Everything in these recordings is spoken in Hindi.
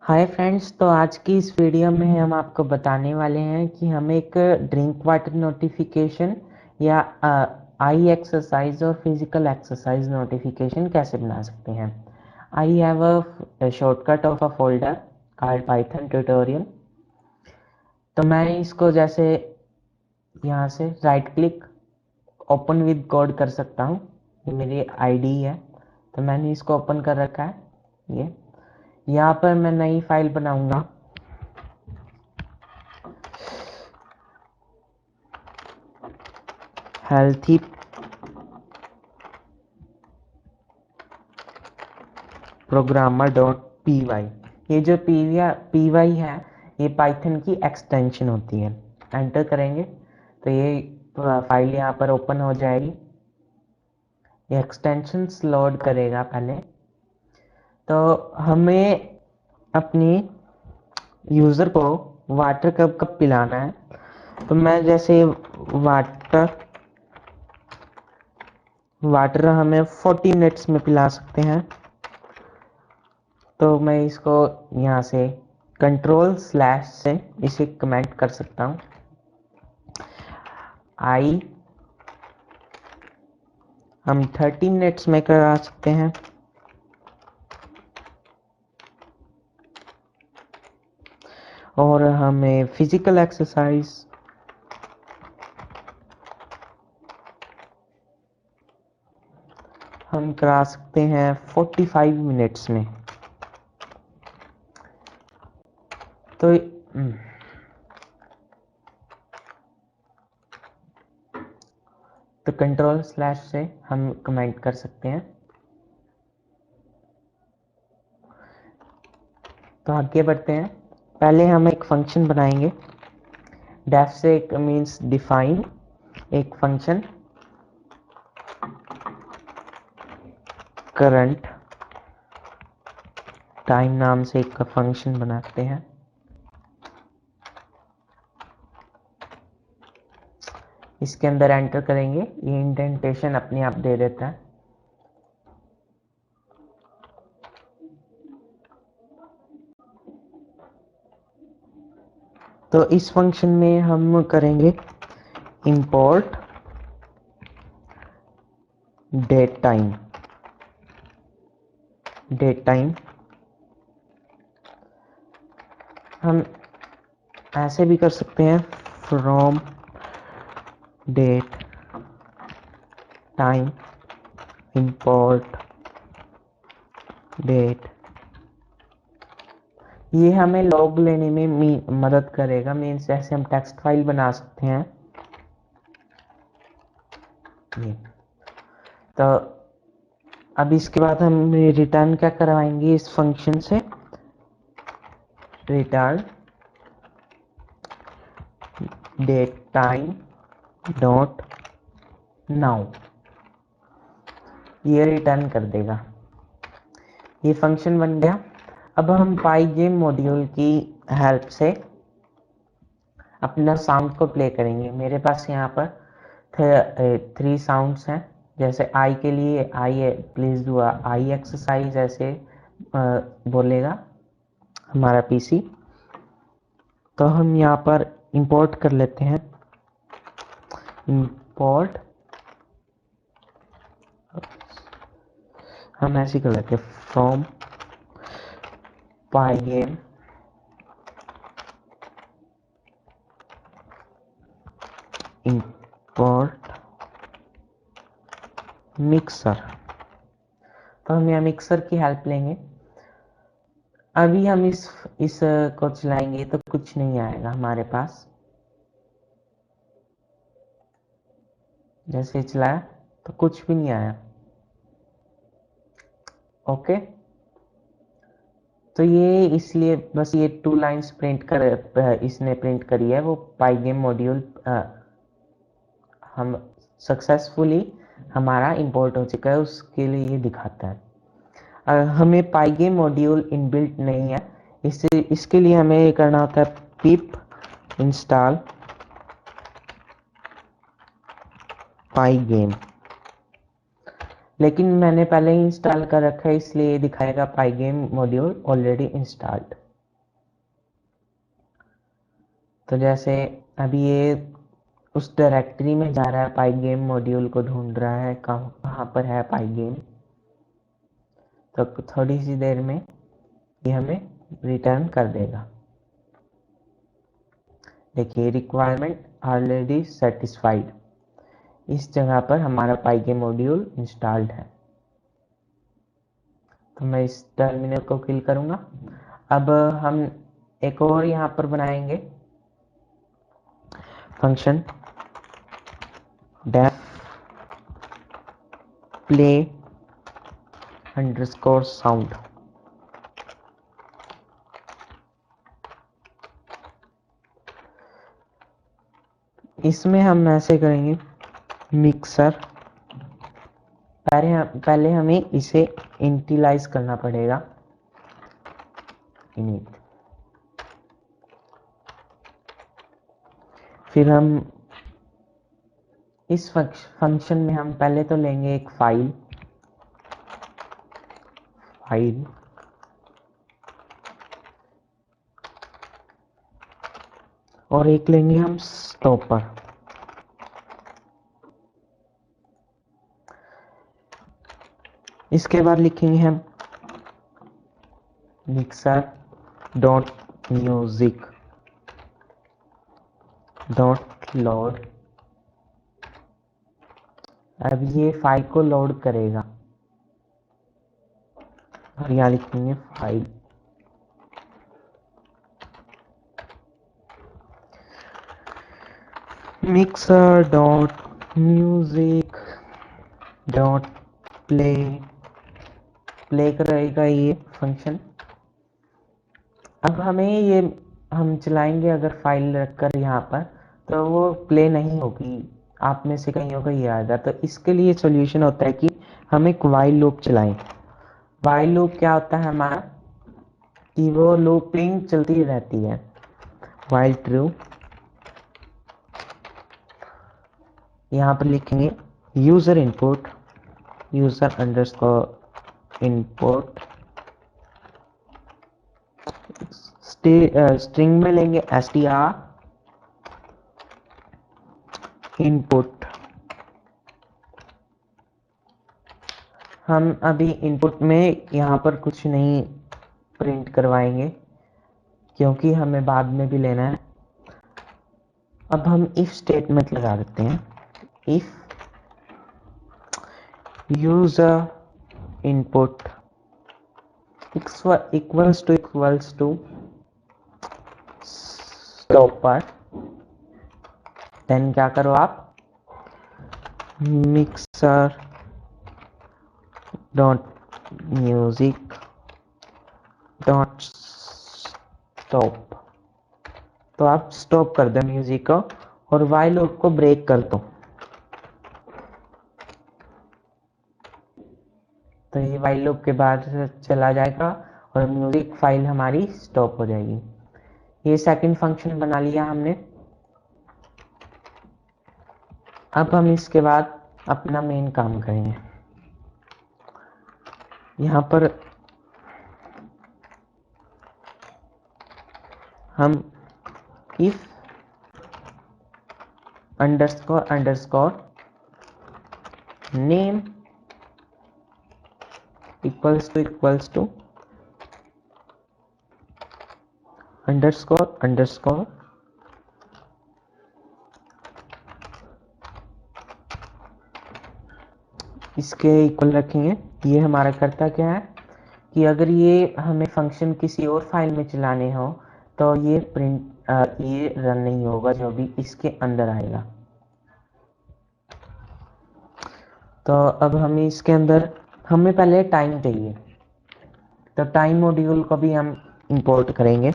हाय फ्रेंड्स, तो आज की इस वीडियो में हम आपको बताने वाले हैं कि हम एक ड्रिंक वाटर नोटिफिकेशन या आई एक्सरसाइज और फिजिकल एक्सरसाइज नोटिफिकेशन कैसे बना सकते हैं। I have a shortcut of a folder called Python tutorial. तो मैं इसको जैसे यहाँ से right click open with code कर सकता हूँ। ये मेरी आईडी है, तो मैंने इसको ओपन कर रखा है। ये यहाँ पर मैं नई फाइल बनाऊंगा। Healthy programmer dot p y. ये जो पी वाई है, ये पाइथन की एक्सटेंशन होती है। एंटर करेंगे तो ये फाइल यहाँ पर ओपन हो जाएगी। ये एक्सटेंशंस लोड करेगा पहले। तो हमें अपनी यूज़र को वाटर कब कब पिलाना है, तो मैं जैसे वाटर वाटर हमें 40 मिनट्स में पिला सकते हैं। तो मैं इसको यहाँ से कंट्रोल स्लैश से इसे कमेंट कर सकता हूँ। आई हम 30 मिनट्स में करा सकते हैं। और हमें फिजिकल एक्सरसाइज हम करा सकते हैं 45 मिनट्स में। तो कंट्रोल स्लैश से हम कमेंट कर सकते हैं। तो आगे बढ़ते हैं। पहले हम एक फंक्शन बनाएंगे। डेफ से एक मीन्स डिफाइन एक फंक्शन करंट टाइम नाम से एक फंक्शन बनाते हैं। इसके अंदर एंटर करेंगे, ये इंडेंटेशन अपने आप दे देता है। तो इस फंक्शन में हम करेंगे इंपोर्ट डेट टाइम। हम ऐसे भी कर सकते हैं, from date time import date. ये हमें लॉग लेने में मदद करेगा। मीन्स जैसे हम टेक्स्ट फाइल बना सकते हैं। ये तो अब इसके बाद हम रिटर्न क्या करवाएंगे इस फंक्शन से, return date time dot now. ये रिटर्न कर देगा। ये फंक्शन बन गया। अब हम पाइगेम मॉड्यूल की हेल्प से अपना साउंड को प्ले करेंगे। मेरे पास यहाँ पर 3 साउंड्स हैं। जैसे आई के लिए आई है, प्लीज डू आई एक्सरसाइज, ऐसे बोलेगा हमारा पीसी। तो हम यहाँ पर इंपोर्ट कर लेते हैं। इंपोर्ट हम ऐसे कर लेते हैं, फ्रॉम पाइगेम इंपोर्ट मिक्सर। तो हम यहाँ मिक्सर की हेल्प लेंगे। अभी हम इस को चलाएंगे तो कुछ नहीं आएगा हमारे पास। जैसे चलाया तो कुछ भी नहीं आया। ओके, तो ये इसलिए बस ये 2 लाइन्स प्रिंट कर इसने प्रिंट करी है। वो पाइगेम मॉड्यूल हम सक्सेसफुली हमारा इंपोर्ट हो चुका है, उसके लिए ये दिखाता है। हमें पाइगेम मॉड्यूल इनबिल्ट नहीं है, इसके लिए हमें ये करना होता है पिप इंस्टॉल पाइगेम। लेकिन मैंने पहले ही इंस्टॉल कर रखा है, इसलिए दिखाएगा पाइगेम मॉड्यूल ऑलरेडी इंस्टॉल्ड। तो जैसे अभी ये उस डायरेक्टरी में जा रहा है, पाई गेम मॉड्यूल को ढूंढ रहा है कहाँ पर है पाई गेम। तो थोड़ी सी देर में ये हमें रिटर्न कर देगा। देखिए रिक्वायरमेंट ऑलरेडी सेटिस्फाइड, इस जगह पर हमारा पाई गेम मॉड्यूल इंस्टॉल्ड है। तो मैं इस टर्मिनल को किल करूंगा। अब हम एक और यहाँ पर बनाएंगे function def play underscore sound. इसमें हम ऐसे करेंगे मिक्सर, पहले हमें इसे इनिशियलाइज करना पड़ेगा। इनिट, फिर हम इस फंक्शन में हम पहले तो लेंगे एक फाइल और एक लेंगे हम स्टॉपर। इसके बाद लिखेंगे हम mixer dot music dot load. अब ये फाइल को लोड करेगा और यहाँ लिखेंगे file. Mixer dot music dot play करेगा ये फंक्शन। अब हमें ये हम चलाएंगे अगर फाइल रखकर यहाँ पर, तो वो प्ले नहीं होगी। आप में से कहीं होगा ये आएगा। तो इसके लिए सॉल्यूशन होता है कि हम एक वाइल लूप चलाएं। वाइल लूप क्या होता है हमारा, कि वो लूपिंग चलती रहती है। वाइल ट्रू, यहाँ पर लिखेंगे user input user underscore input, string में लेंगे str इनपुट। हम अभी इनपुट में यहाँ पर कुछ नहीं प्रिंट करवाएंगे क्योंकि हमें बाद में भी लेना है। अब हम इफ स्टेटमेंट लगा देते हैं, if user input equals to stopper, then क्या करो आप mixer dot music dot stop. तो आप स्टॉप कर दो म्यूजिक को और वाइल लूप को ब्रेक कर दो। तो ये वाइल लूप के बाद चला जाएगा और म्यूजिक फाइल हमारी स्टॉप हो जाएगी। ये सेकंड फंक्शन बना लिया हमने। अब हम इसके बाद अपना मेन काम करेंगे। यहाँ पर हम if underscore name equals to underscore इसके इक्वल रखेंगे। ये हमारा करता क्या है कि अगर ये हमें फंक्शन किसी और फाइल में चलाने हो तो ये ये रन नहीं होगा जो भी इसके अंदर आएगा। तो अब हम इसके अंदर हमें पहले टाइम चाहिए, तो टाइम मॉड्यूल को भी हम इंपोर्ट करेंगे।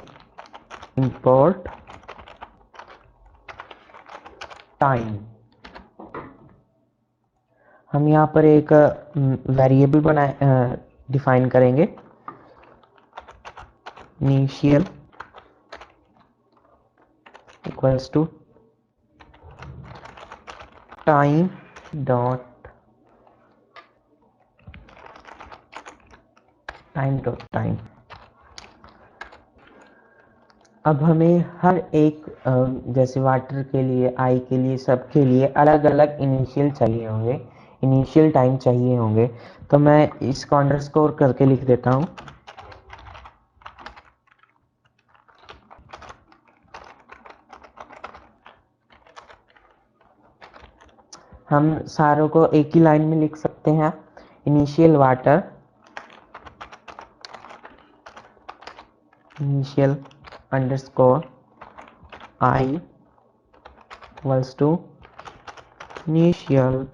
इंपोर्ट टाइम, हम यहाँ पर एक वेरिएबल डिफाइन करेंगे initial equals to time dot time. अब हमें हर एक जैसे वाटर के लिए, आई के लिए, सब के लिए अलग अलग इनिशियल चाहिए होंगे, इनिशियल टाइम चाहिए होंगे। तो मैं इसको अंडरस्कोर करके लिख देता हूँ। हम सारों को एक ही लाइन में लिख सकते हैं। Initial water, initial underscore i equals to initial.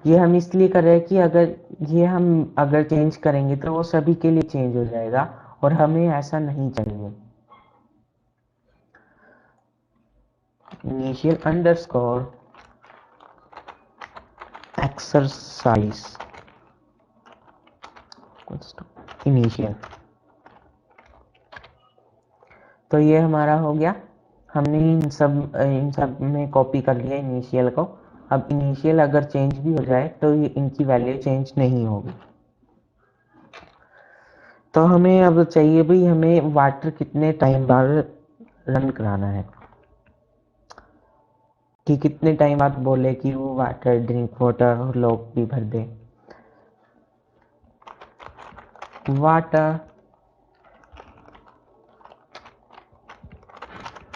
ये हम इसलिए कर रहे हैं कि अगर चेंज करेंगे तो वो सभी के लिए चेंज हो जाएगा, और हमें ऐसा नहीं चाहिए। Initial underscore exercise initial. तो ये हमारा हो गया। हमने इन सब में कॉपी कर लिया इनिशियल को। अब इनिशियल अगर चेंज भी हो जाए तो ये इनकी वैल्यू चेंज नहीं होगी। तो हमें अब चाहिए भाई, हमें वाटर कितने टाइम बाद रन कराना है, कि कितने टाइम बाद बोले कि वो वाटर ड्रिंक वाटर और लोग भी भर दे।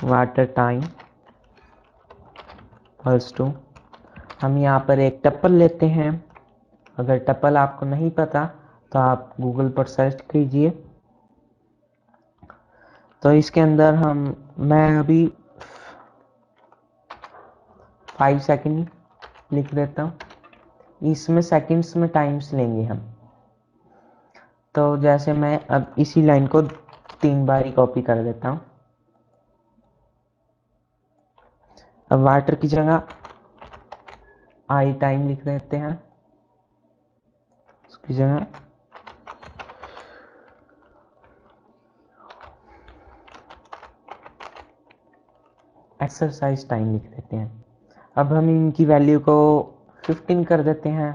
वाटर टाइम इक्वल्स टू, हम यहाँ पर एक टप्पल लेते हैं। अगर टप्पल आपको नहीं पता तो आप गूगल पर सर्च कीजिए। तो इसके अंदर मैं अभी 5 सेकंड लिख देता हूँ। इसमें सेकंड्स में टाइम्स लेंगे हम। तो जैसे मैं अब इसी लाइन को 3 बार ही कॉपी कर देता हूँ। अब वाटर की जगह आई टाइम लिख देते हैं, उसकी जगह एक्सरसाइज टाइम लिख देते हैं। अब हम इनकी वैल्यू को 15 कर देते हैं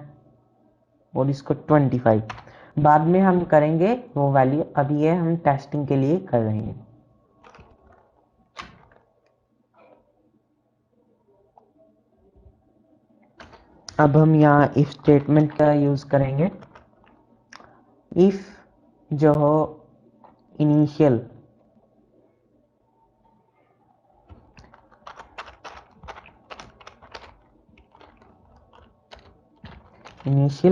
और इसको 25। बाद में हम करेंगे वो वैल्यू, अभी ये हम टेस्टिंग के लिए कर रहे हैं। अब हम यहाँ इफ स्टेटमेंट का यूज करेंगे। इफ जो हो initial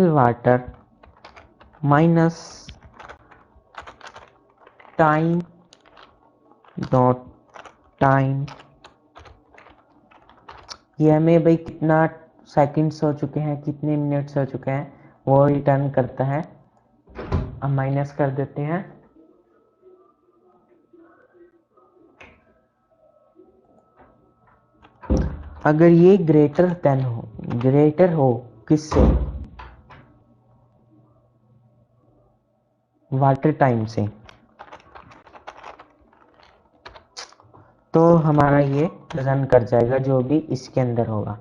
water minus time dot time, ये हमें भाई कितना सेकंड्स हो चुके हैं, कितने मिनट्स हो चुके हैं, वो रिटर्न करता है। अब माइनस कर देते हैं। अगर ये ग्रेटर हो किससे, वाटर टाइम से, तो हमारा ये रन कर जाएगा जो भी इसके अंदर होगा।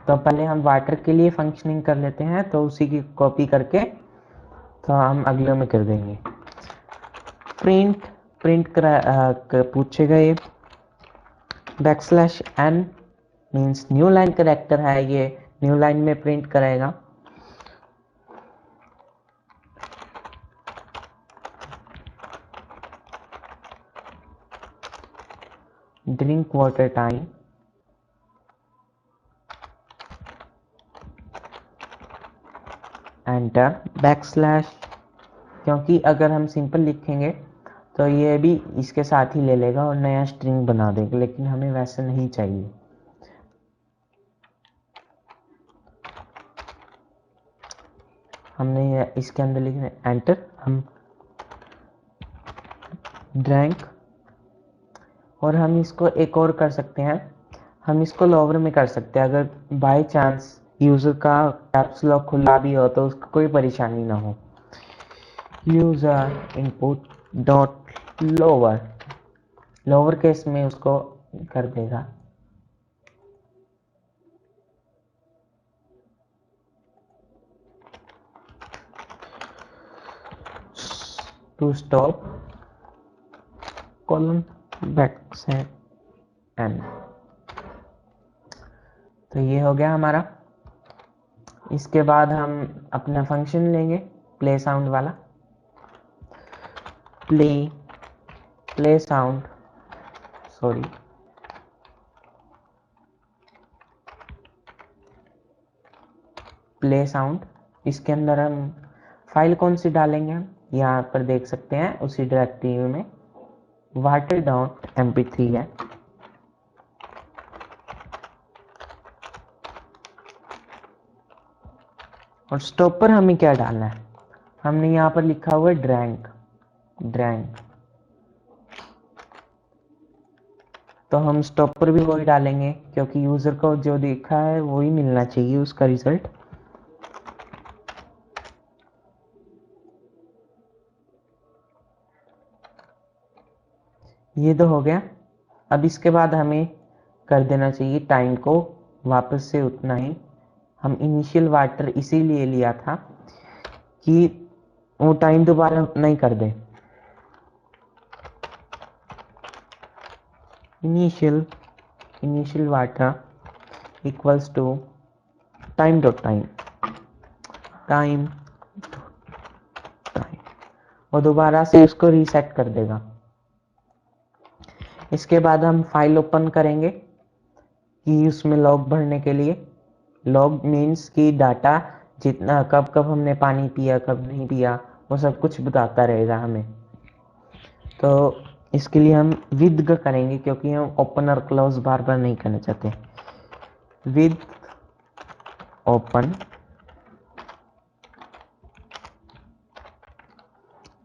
तो पहले हम वाटर के लिए फंक्शनिंग कर लेते हैं, तो उसी की कॉपी करके तो हम अगले में कर देंगे। प्रिंट पूछेगा ये \n means new line character है, ये न्यू लाइन में प्रिंट करेगा। ड्रिंक वाटर टाइम एंटर \, क्योंकि अगर हम सिंपल लिखेंगे तो ये भी इसके साथ ही ले लेगा और नया स्ट्रिंग बना देगा, लेकिन हमें वैसे नहीं चाहिए। हमने ये इसके अंदर लिखना एंटर, हम ड्रैंक, और हम इसको एक और कर सकते हैं, हम इसको लोअर में कर सकते हैं। अगर बाय चांस यूजर का कैप्स लॉक खुला भी हो तो उसको कोई परेशानी ना हो। User input dot lower case में उसको कर देगा। To stop colon backslash n। तो ये हो गया हमारा। इसके बाद हम अपना फंक्शन लेंगे प्ले साउंड वाला। Play sound play sound. इसके अंदर हम फाइल कौन सी डालेंगे, हम यहाँ पर देख सकते हैं उसी डायरेक्टरी में water.mp3 है। और स्टॉप पर हमें क्या डालना है, हमने यहाँ पर लिखा हुआ है ड्रैंक। तो हम स्टॉप पर भी वही डालेंगे क्योंकि यूजर को जो देखा है वही मिलना चाहिए उसका रिजल्ट। ये तो हो गया। अब इसके बाद हमें कर देना चाहिए टाइम को वापस से उतना ही। हम इनिशियल वाटर इसीलिए लिया था कि वो टाइम दोबारा नहीं कर दे। Initial water equals to time और दोबारा से उसको रीसेट कर देगा। इसके बाद हम फाइल ओपन करेंगे कि उसमें लॉग भरने के लिए। लॉग मीन्स कि डाटा जितना कब कब हमने पानी पिया कब नहीं पिया वो सब कुछ बताता रहेगा हमें। तो इसके लिए हम विद का करेंगे क्योंकि हम ओपन और क्लोज बार बार नहीं करना चाहते। विद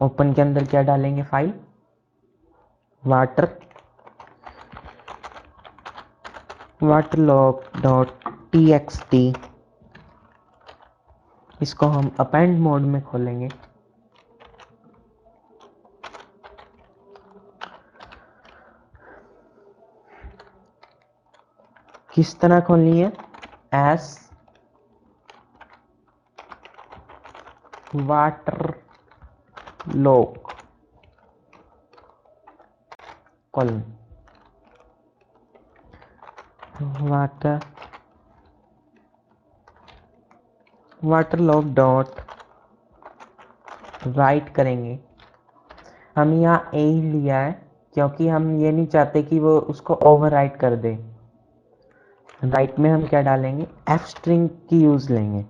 ओपन के अंदर क्या डालेंगे, फाइल waterlog.txt। इसको हम अपेंड मोड में खोलेंगे। किस तरह खोलनी है, S water log colon water log dot right करेंगे। हम यहाँ ए ही लिया है क्योंकि हम ये नहीं चाहते कि वो उसको ओवरराइट कर दे। राइट में हम क्या डालेंगे, एफ स्ट्रिंग की यूज लेंगे।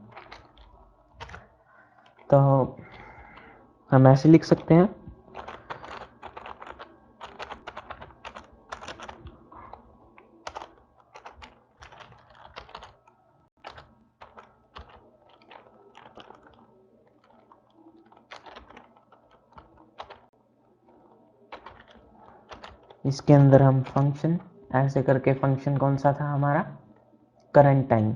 तो हम ऐसे लिख सकते हैं, इसके अंदर हम फंक्शन ऐसे करके, फंक्शन कौन सा था हमारा, करंट टाइम।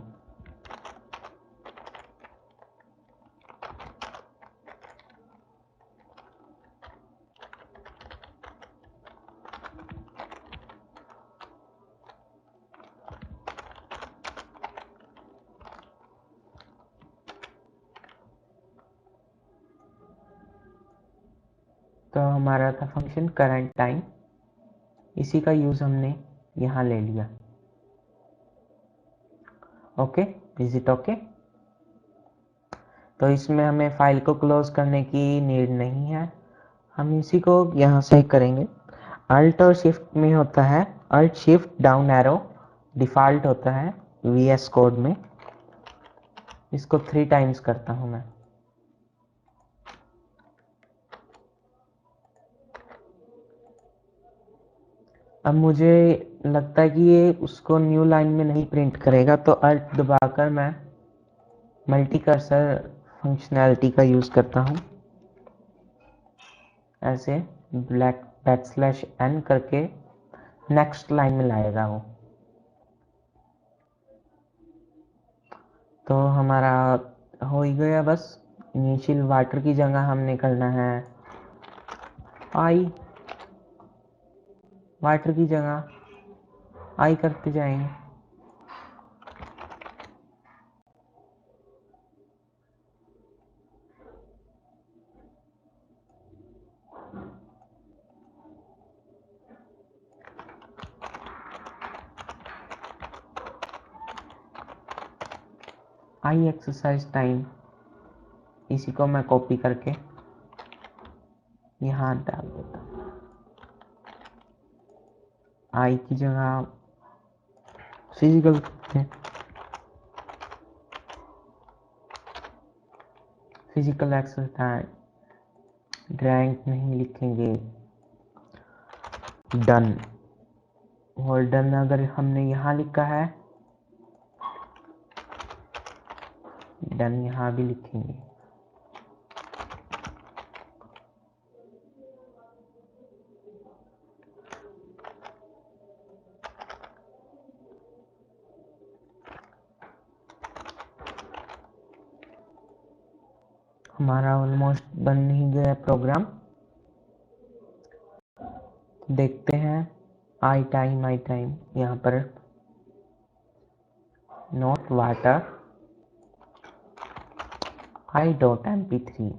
तो हमारा था फंक्शन करंट टाइम, इसी का यूज हमने यहाँ ले लिया। Okay, is it okay. तो इसमें हमें फाइल को क्लोज करने की नीड नहीं है, हम इसी को यहाँ से करेंगे। अल्ट और शिफ्ट में होता है, alt shift down arrow default होता है VS कोड में। इसको 3 टाइम्स करता हूँ मैं। अब मुझे लगता है कि ये उसको न्यू लाइन में नहीं प्रिंट करेगा, तो अल्ट दबाकर मैं मल्टी कर्सर फंक्शनैलिटी का यूज करता हूँ। ऐसे \n करके नेक्स्ट लाइन में लाएगा वो। तो हमारा हो ही गया बस। इनिशियल वाटर की जगह हमने करना है आई, वाटर की जगह आई करते जाएंगे। आई एक्सरसाइज टाइम, इसी को मैं कॉपी करके यहाँ डाल देता हूँ। आई की जगह फिजिकल फिजिकल एक्सरसाइज, रैंक नहीं लिखेंगे, डन। और डन अगर हमने यहाँ लिखा है, डन यहाँ भी लिखेंगे। हमारा ऑलमोस्ट बन ही गया प्रोग्राम। देखते हैं आई टाइम यहाँ पर not water I dot mp3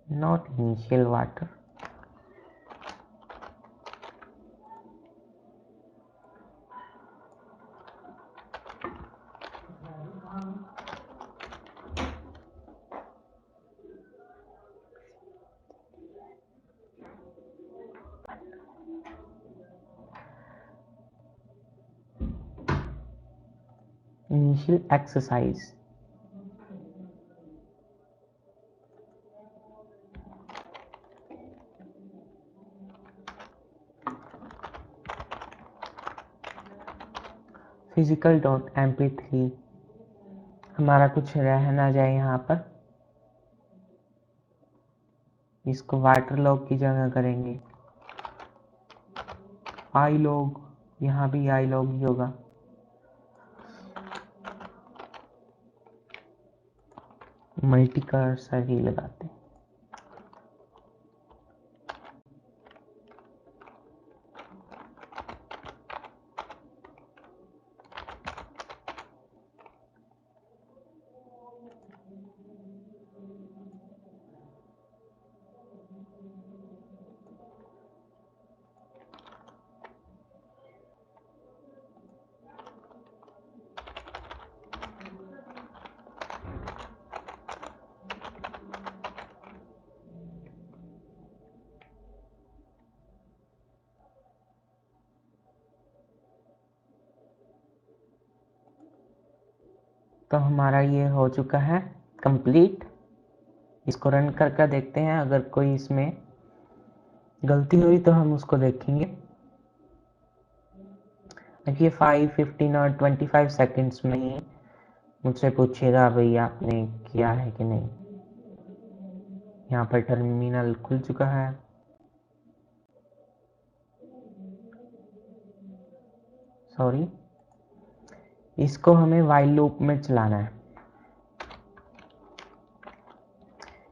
not initial water initial exercise. Physical dot mp3, हमारा कुछ रह ना जाए यहाँ पर, इसको वाटर लॉग की जगह करेंगे आई लॉग, यहाँ भी आई लॉग ही होगा। मल्टी कर्सर ही लगाते हैं। तो हमारा ये हो चुका है कंप्लीट। इसको रन करके देखते हैं, अगर कोई इसमें गलती हुई तो हम उसको देखेंगे। देखिए 5, 15 और 25 सेकंड्स में ही मुझसे पूछेगा भाई आपने किया है कि नहीं। यहाँ पर टर्मिनल खुल चुका है। सॉरी, इसको हमें व्हाइल लूप में चलाना है,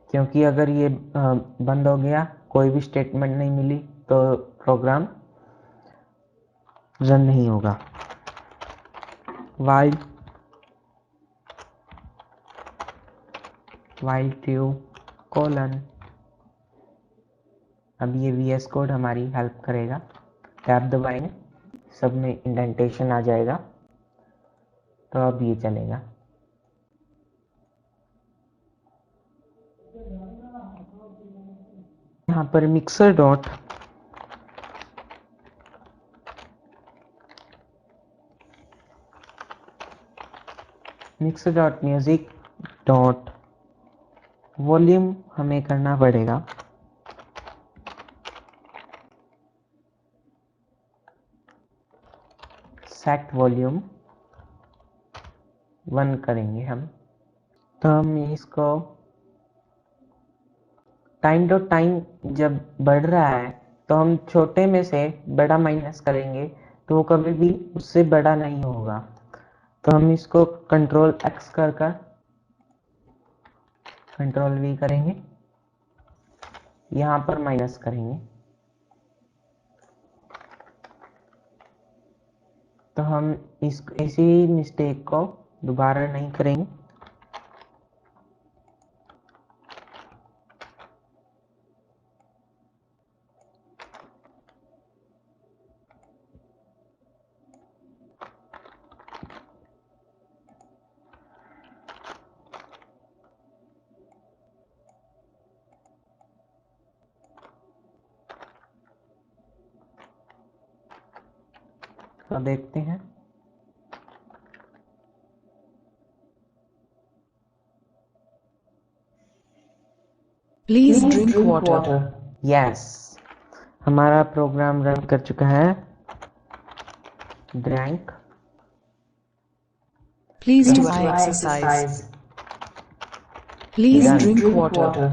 क्योंकि अगर ये बंद हो गया, कोई भी स्टेटमेंट नहीं मिली, तो प्रोग्राम रन नहीं होगा। while true कोलन, अब ये VS कोड हमारी हेल्प करेगा। टैब दबाएंगे, सब में इंडेंटेशन आ जाएगा, तो अब ये चलेगा। यहाँ पर mixer dot music dot volume हमें करना पड़ेगा। सेट वॉल्यूम 1 करेंगे हम। तो हम इसको टाइम डॉट टाइम जब बढ़ रहा है तो हम छोटे में से बड़ा माइनस करेंगे, तो वो कभी भी उससे बड़ा नहीं होगा। तो हम इसको कंट्रोल एक्स कर कंट्रोल वी करेंगे, यहाँ पर माइनस करेंगे। तो हम इसी मिस्टेक को दोबारा नहीं करेंगे। तो देखते हैं। Please drink water. यस, हमारा प्रोग्राम रन कर चुका है। Drank. Please do I exercise. Please Done. drink water.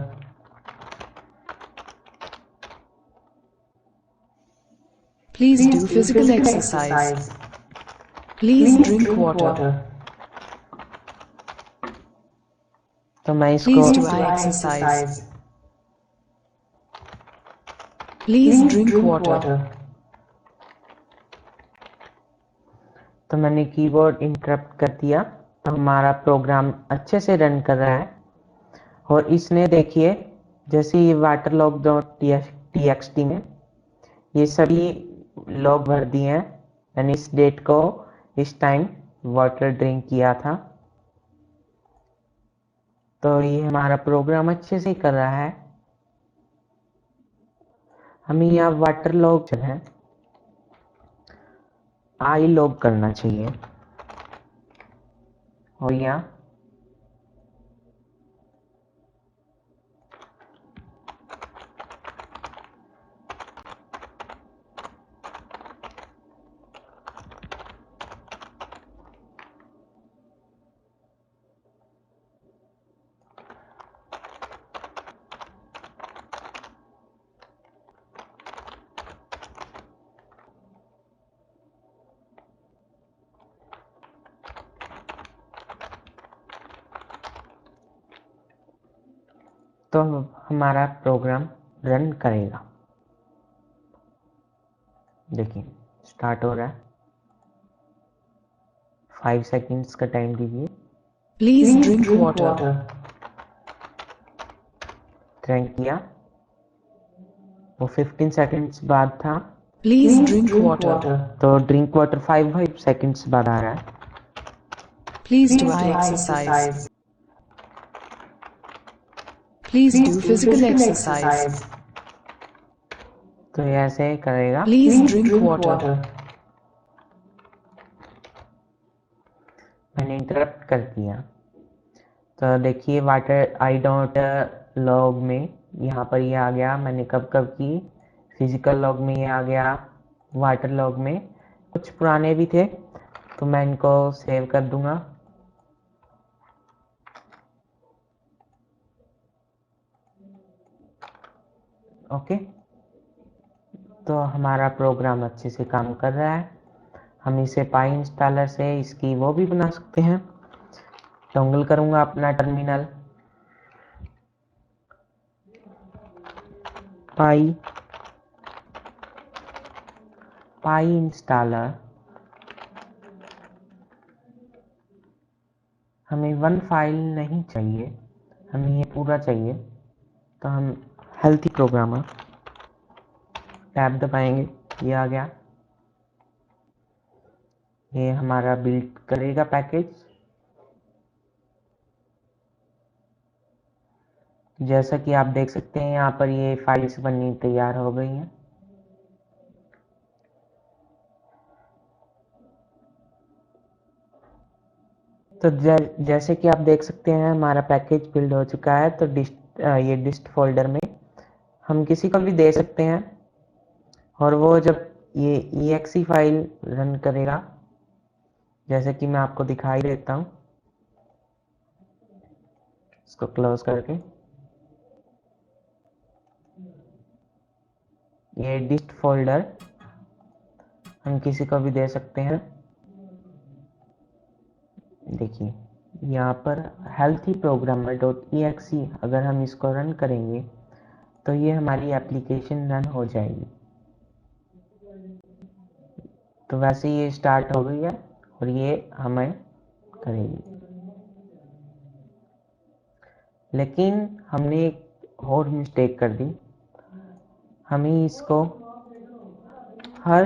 Please do physical exercise. Please drink water. तो मैं इसको Please do I exercise. Please drink water. तो मैंने कीबोर्ड इंटरप्ट कर दिया। तो हमारा प्रोग्राम अच्छे से रन कर रहा है। और इसने देखिए, जैसे ये वाटर लॉग डॉट txt में ये सभी लॉग भर दिए हैं, यानी इस डेट को इस टाइम वाटर ड्रिंक किया था। तो ये हमारा प्रोग्राम अच्छे से कर रहा है। हमें यहाँ वाटर लॉग जो है आई लॉग करना चाहिए। और यहाँ तो हमारा प्रोग्राम रन करेगा। देखिए स्टार्ट हो रहा है। 5 सेकंड्स का टाइम दीजिए। Please drink water. ड्रैंक किया। वो 15 सेकंड्स बाद था। Please drink water. तो ड्रिंक वाटर 5 सेकंड्स बाद आ रहा है। Please do I exercise. Please do physical exercise. तो ये ऐसे करेगा। Please drink water. मैंने इंटरप्ट कर दिया। तो देखिए वाटर आई डोंट लॉग में यहाँ पर ये आ गया। मैंने कब कब की, फिजिकल लॉग में ये आ गया, वाटर लॉग में कुछ पुराने भी थे। तो मैं इनको सेव कर दूंगा। ओके, तो हमारा प्रोग्राम अच्छे से काम कर रहा है। हम इसे पाई इंस्टॉलर से इसकी वो भी बना सकते हैं। टॉगल करूंगा अपना टर्मिनल। पाई इंस्टॉलर। हमें 1 फाइल नहीं चाहिए, हमें ये पूरा चाहिए। तो हम हेल्थी प्रोग्रामर टैब दबाएंगे, ये आ गया। ये हमारा बिल्ड करेगा पैकेज। जैसा कि आप देख सकते हैं यहाँ पर ये फाइल्स बननी तैयार हो गई हैं। तो जैसे कि आप देख सकते हैं हमारा पैकेज बिल्ड हो चुका है। तो ये डिस्ट फोल्डर में हम किसी को भी दे सकते हैं। और वो जब ये exe फाइल रन करेगा, जैसे कि मैं आपको दिखाई देता हूँ, इसको क्लोज करके, ये डिस्ट फोल्डर हम किसी को भी दे सकते हैं। देखिए यहाँ पर healthy programmer exe अगर हम इसको रन करेंगे तो ये हमारी एप्लीकेशन रन हो जाएगी। तो वैसे ये स्टार्ट हो गई है और ये हमें करेगी। लेकिन हमने एक और मिस्टेक कर दी। हमें इसको हर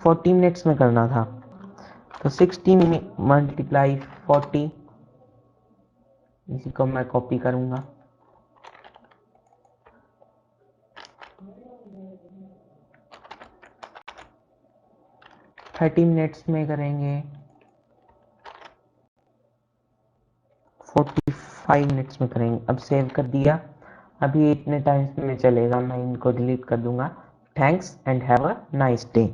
40 मिनट्स में करना था। तो 16 मल्टीप्लाई 40, इसी को मैं कॉपी करूंगा। 30 मिनट्स में करेंगे, 45 मिनट्स में करेंगे। अब सेव कर दिया। अभी इतने टाइम्स में चलेगा, मैं इनको डिलीट कर दूंगा। Thanks and have a nice day.